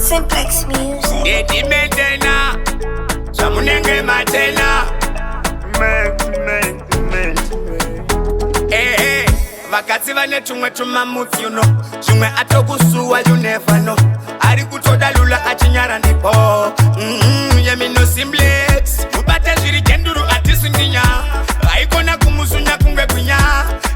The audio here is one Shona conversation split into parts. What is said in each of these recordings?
Cymplex music. Eti mentena, samunenge matena. Vakatsi vane tumwe tumamutsi you know. Tumwe atokusuwa you never know. Ari kutoda lula achinyara ndipo. Yemino Cymplex. Mubate zviri kenduru atisunginya. Aikona kumusunya kungwe kunya.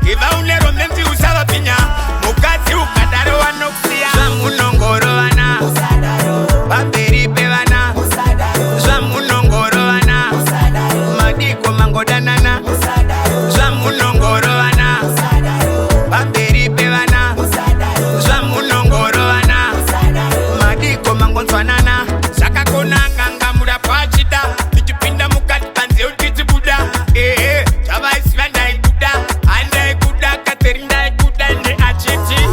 Iva unero menti usava pinya. Mukatsi ukadaro wanokusiya. Zvamunongoro vana Musadaro. Pamberi pevana Musadaro. Zvamunongoro vana Musadaro. Madiko mangodanana Musadaro. Zvamunongoro vana Musadaro. Pamberi pevana Musadaro. Zvamunongoro vana Musadaro. Madiko mangonzwanana zvakakonanga ngamura pachida tichipinda mukati panze utichibuda zvavaisiva ndaikuda handaikuda kateri ndaikuda neachiti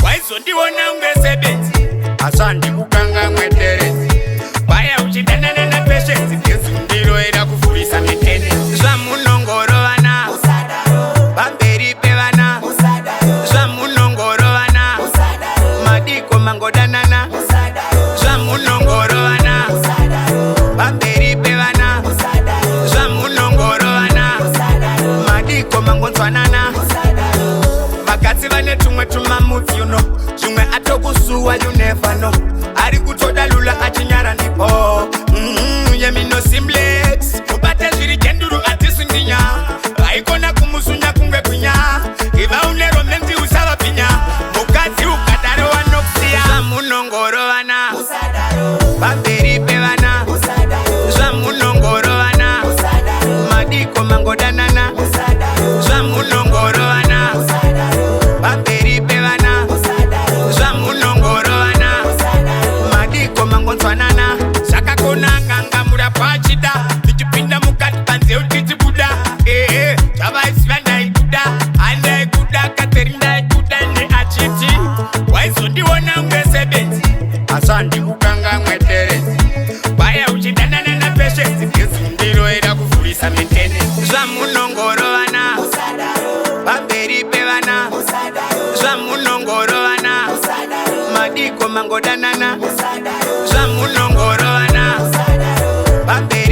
waizondiona ungesebenzi asandikukanga mweterezi kwaya uchidanana napeshenzi ngezundiro eda kuvhurisa mitene zvamunongoro vana Musadaro. Pamberi pevana Musadaro. Zvamunongoro vana Musadaro. Madiko mangodanana Musadaro. Zvamunongoro vana Musadaro. Pamberi pevana Musadaro. Zvamunongoro vana Musadaro. Madiko mangonzwanana Musadaro. Vakatsi vane tumwe tumamutsi you know. Tumwe atokusuwa you never know. Ari kutoda lula achinyara ndipo. Yemino Cymplex. Mubate zviri kenduru atisunginya. Aikona kumusunya kungwe kunya. Iva unero menti usava pinya. Mukatsi ukadaro wanokusiya. Zvamunongoro vana Musadaro. Pamberi pevana Musadaro. Zvamunongoro vana Musadaro. Madiko mangodanana Musadaro. Zvamunongoro vana Musadaro. Pamberi pevana Musadaro. Zvamunongoro vana Musadaro. Madiko mangonzwanana zvakakonanga ngamura pachida tichipinda mukati panze utichibuda zvavaisiva ndaikuda handaikuda kateri ndaikuda neachiti waizondiona ungesebenzi asandikukanga mweterezi kwaya uchidanana napeshenzi ngezundiro eda kuvhurisa mitene zvamunongoro vana Musadaro. Pamberi pevana Musadaro. Zvamunongoro vana Musadaro. Madiko mangodanana Musadaro. Zvamunongoro vana Musadaro. Pamberi